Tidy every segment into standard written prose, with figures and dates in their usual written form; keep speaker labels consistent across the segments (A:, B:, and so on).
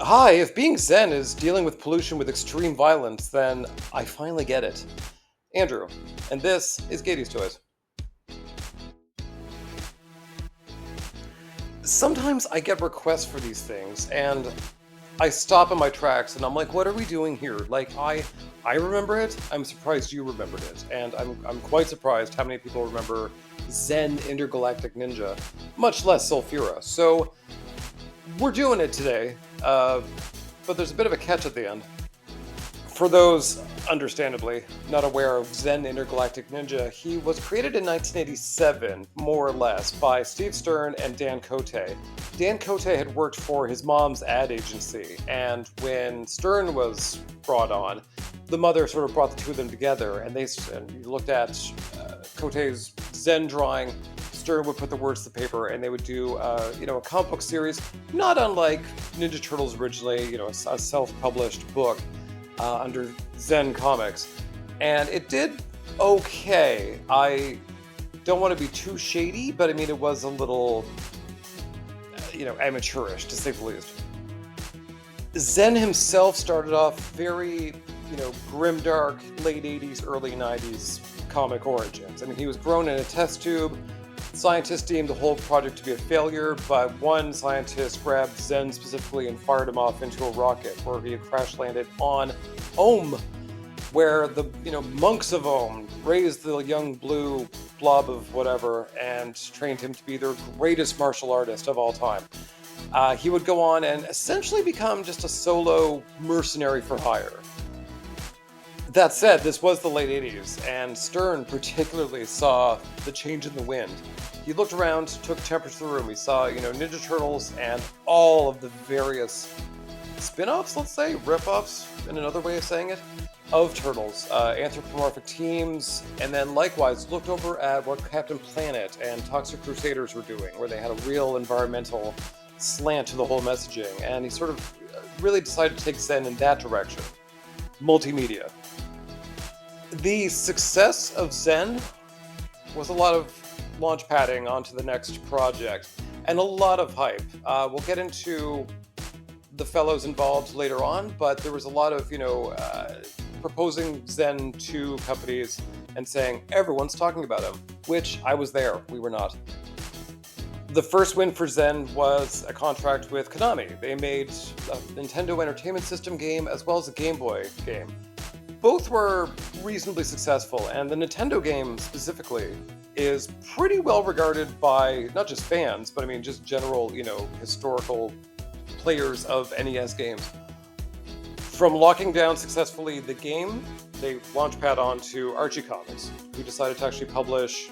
A: Hi, if being Zen is dealing with pollution with extreme violence, then I finally get it. Andrew, and this is Gayties Toys. Sometimes I get requests for these things, and I stop in my tracks, and I'm like, "What are we doing here?" Like, I remember it. I'm surprised you remembered it, and I'm quite surprised how many people remember Zen Intergalactic Ninja, much less Sulfura. So we're doing it today, but there's a bit of a catch at the end. For those, understandably, not aware of Zen Intergalactic Ninja, he was created in 1987, more or less, by Steve Stern and Dan Cote. Dan Cote had worked for his mom's ad agency, and when Stern was brought on, the mother sort of brought the two of them together, and you looked at Cote's Zen drawing. Stern would put the words to paper, and they would do, a comic book series, not unlike Ninja Turtles originally, a self-published book under Zen Comics, and it did okay. I don't want to be too shady, but I mean, it was a little, amateurish to say the least. Zen himself started off very, grimdark, late 80s, early 90s comic origins. I mean, he was grown in a test tube. Scientists deemed the whole project to be a failure, but one scientist grabbed Zen specifically and fired him off into a rocket where he had crash landed on Ohm, where the monks of Ohm raised the young blue blob of whatever and trained him to be their greatest martial artist of all time. He would go on and essentially become just a solo mercenary for hire. That said, this was the late 80s, and Stern particularly saw the change in the wind. He looked around, took a temperature of the room. He saw, Ninja Turtles and all of the various spin-offs, let's say, rip-offs, in another way of saying it, of Turtles, anthropomorphic teams, and then likewise looked over at what Captain Planet and Toxic Crusaders were doing, where they had a real environmental slant to the whole messaging, and he sort of really decided to take Zen in that direction. Multimedia. The success of Zen was a lot of launch padding onto the next project and a lot of hype. We'll get into the fellows involved later on, but there was a lot of, proposing Zen to companies and saying, everyone's talking about him, which I was there. We were not. The first win for Zen was a contract with Konami. They made a Nintendo Entertainment System game as well as a Game Boy game. Both were reasonably successful, and the Nintendo game specifically is pretty well regarded by not just fans, but I mean just general, historical players of NES games. From locking down successfully the game, they launchpad onto Archie Comics, who decided to actually publish,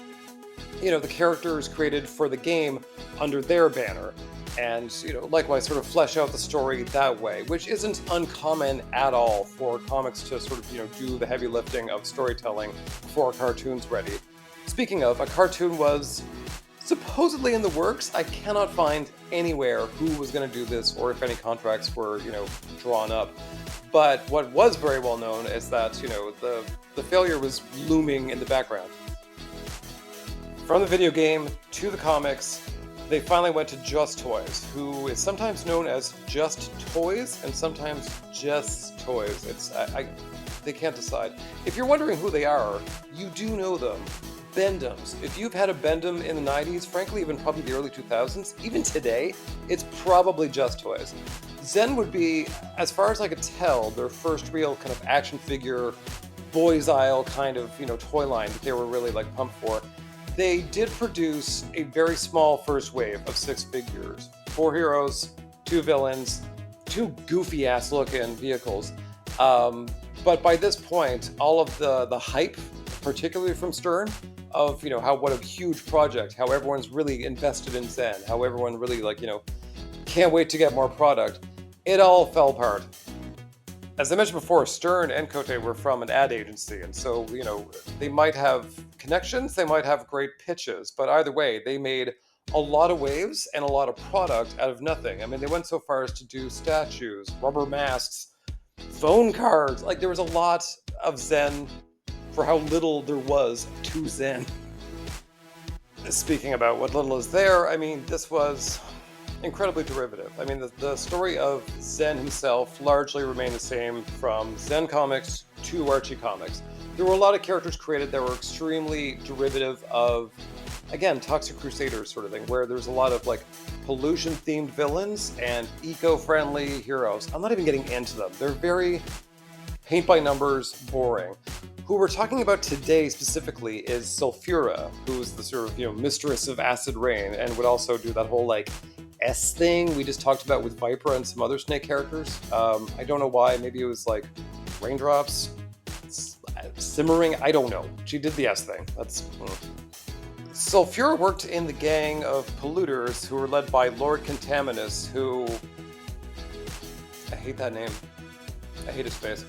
A: the characters created for the game under their banner. And, likewise sort of flesh out the story that way, which isn't uncommon at all for comics to sort of, do the heavy lifting of storytelling before a cartoon's ready. Speaking of, a cartoon was supposedly in the works. I cannot find anywhere who was going to do this or if any contracts were, drawn up. But what was very well known is that, the failure was looming in the background. From the video game to the comics, they finally went to JusToys, who is sometimes known as Just Toys and sometimes Just Toys. They can't decide. If you're wondering who they are, you do know them. Bendums. If you've had a Bendum in the 90s, frankly, even probably the early 2000s, even today, it's probably JusToys. Zen would be, as far as I could tell, their first real kind of action figure, boys' aisle kind of, toy line that they were really pumped for. They did produce a very small first wave of 6 figures. 4 heroes, 2 villains, 2 goofy-ass looking vehicles. But by this point, all of the hype, particularly from Stern, of what a huge project, how everyone's really invested in Zen, how everyone really can't wait to get more product, it all fell apart. As I mentioned before, Stern and Cote were from an ad agency, and so, they might have connections, they might have great pitches, but either way, they made a lot of waves and a lot of product out of nothing. I mean, they went so far as to do statues, rubber masks, phone cards. There was a lot of Zen for how little there was to Zen. Speaking about what little is there, I mean, this was incredibly derivative. I mean, the story of Zen himself largely remained the same from Zen comics to Archie comics. There were a lot of characters created that were extremely derivative of, again, Toxic Crusaders sort of thing, where there's a lot of like pollution-themed villains and eco-friendly heroes. I'm not even getting into them. They're very paint by numbers, boring. Who we're talking about today specifically is Sulfura, who's the sort of, mistress of acid rain, and would also do that whole like S thing we just talked about with Viper and some other snake characters. I don't know why. Maybe it was like raindrops simmering. I don't know. She did the S thing. Sulfura worked in the gang of polluters who were led by Lord Contaminus, who, I hate that name. I hate his face.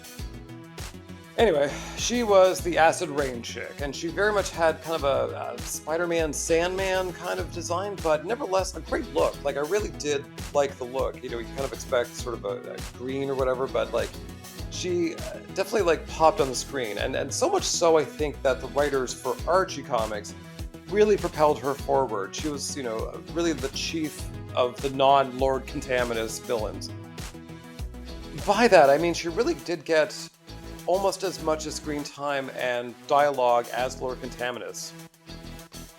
A: Anyway, she was the acid rain chick, and she very much had kind of a Spider-Man Sandman kind of design, but nevertheless a great look. Like, I really did like the look. You kind of expect sort of a green or whatever, but like she definitely like popped on the screen, and so much so I think that the writers for Archie comics really propelled her forward. She was, really the chief of the non-Lord Contaminus villains. By that, I mean she really did get almost as much as screen time and dialogue as Lord Contaminus.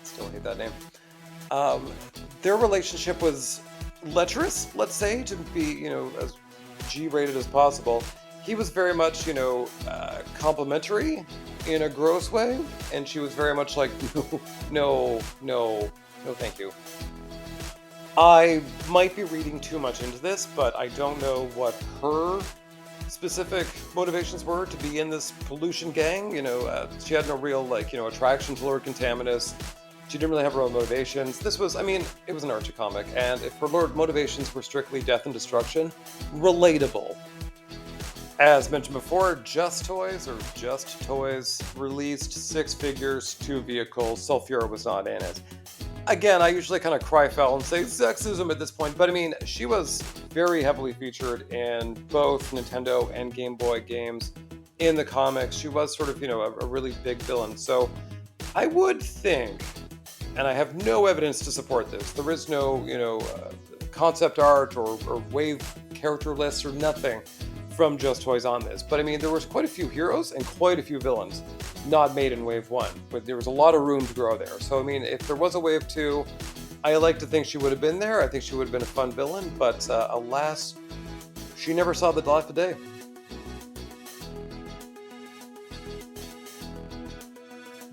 A: Still hate that name. Their relationship was lecherous, let's say, to be, as G-rated as possible. He was very much, complimentary in a gross way, and she was very much like, no, thank you. I might be reading too much into this, but I don't know what her specific motivations were to be in this pollution gang. She had no real, attraction to Lord Contaminus. She didn't really have her own motivations. This was, it was an Archie comic, and if her motivations were strictly death and destruction, relatable. As mentioned before, JusToys released 6 figures, 2 vehicles. Sulfura was not in it. Again, I usually kind of cry foul and say sexism at this point, but she was very heavily featured in both Nintendo and Game Boy games in the comics. She was sort of, a really big villain. So I would think, and I have no evidence to support this, there is no, concept art or wave character lists or nothing from JusToys on this. But there was quite a few heroes and quite a few villains not made in Wave 1, but there was a lot of room to grow there. So if there was a Wave 2, I like to think she would have been there. I think she would have been a fun villain, but alas, she never saw the light of day.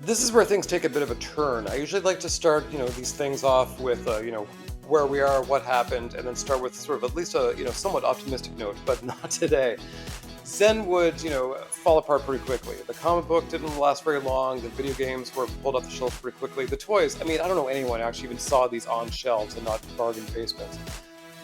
A: This is where things take a bit of a turn. I usually like to start, these things off with, where we are, what happened, and then start with sort of at least a, somewhat optimistic note, but not today. Zen would, fall apart pretty quickly. The comic book didn't last very long. The video games were pulled off the shelves pretty quickly. The toys, I don't know anyone actually even saw these on shelves and not bargain basements.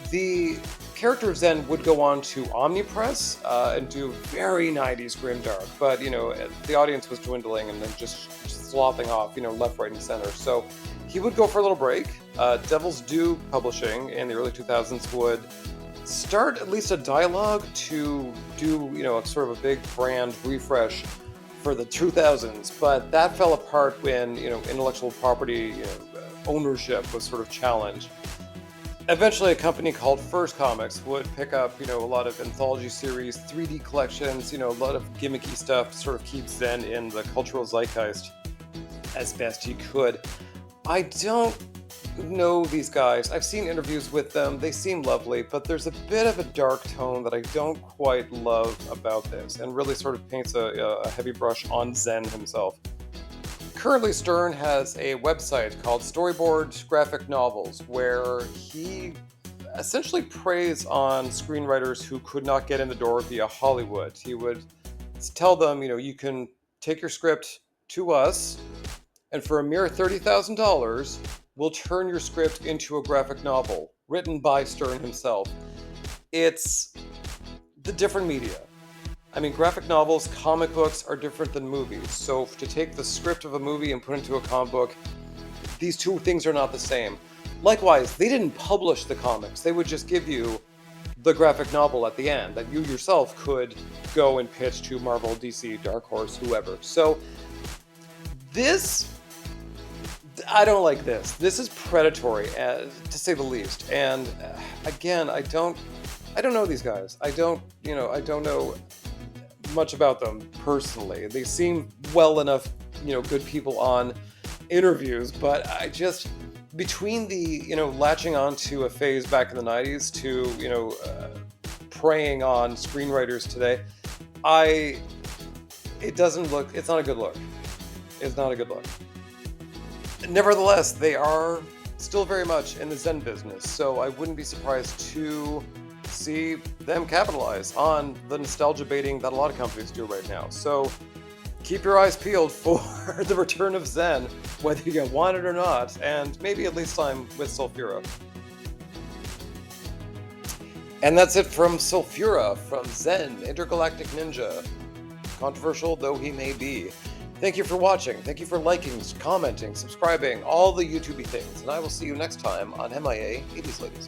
A: The character of Zen would go on to Omnipress and do very 90s grimdark, but, the audience was dwindling and then just slopping off, left, right, and center. So he would go for a little break. Devil's Due Publishing in the early 2000s would start at least a dialogue to do, sort of a big brand refresh for the 2000s, but that fell apart when, intellectual property ownership was sort of challenged. Eventually, a company called First Comics would pick up, a lot of anthology series, 3D collections, a lot of gimmicky stuff to sort of keep Zen in the cultural zeitgeist as best he could. I don't know these guys. I've seen interviews with them. They seem lovely, but there's a bit of a dark tone that I don't quite love about this, and really sort of paints a heavy brush on Zen himself. Currently, Stern has a website called Storyboard Graphic Novels, where he essentially preys on screenwriters who could not get in the door via Hollywood. He would tell them, you can take your script to us, and for a mere $30,000, we'll turn your script into a graphic novel written by Stern himself. It's the different media. Graphic novels, comic books are different than movies. So to take the script of a movie and put it into a comic book, these two things are not the same. Likewise, they didn't publish the comics. They would just give you the graphic novel at the end that you yourself could go and pitch to Marvel, DC, Dark Horse, whoever. So this, I don't like this. This is predatory, to say the least. And again, I don't know these guys. I don't know much about them personally. They seem well enough, good people on interviews, but I just, between the, latching onto a phase back in the 90s to, preying on screenwriters today, it's not a good look. It's not a good look. Nevertheless, they are still very much in the Zen business, so I wouldn't be surprised to see them capitalize on the nostalgia baiting that a lot of companies do right now. So keep your eyes peeled for the return of Zen, whether you want it or not, and maybe at least time with Sulfura. And that's it from Sulfura, from Zen, Intergalactic Ninja. Controversial though he may be. Thank you for watching. Thank you for liking, commenting, subscribing, all the YouTubey things. And I will see you next time on MIA 80s Ladies.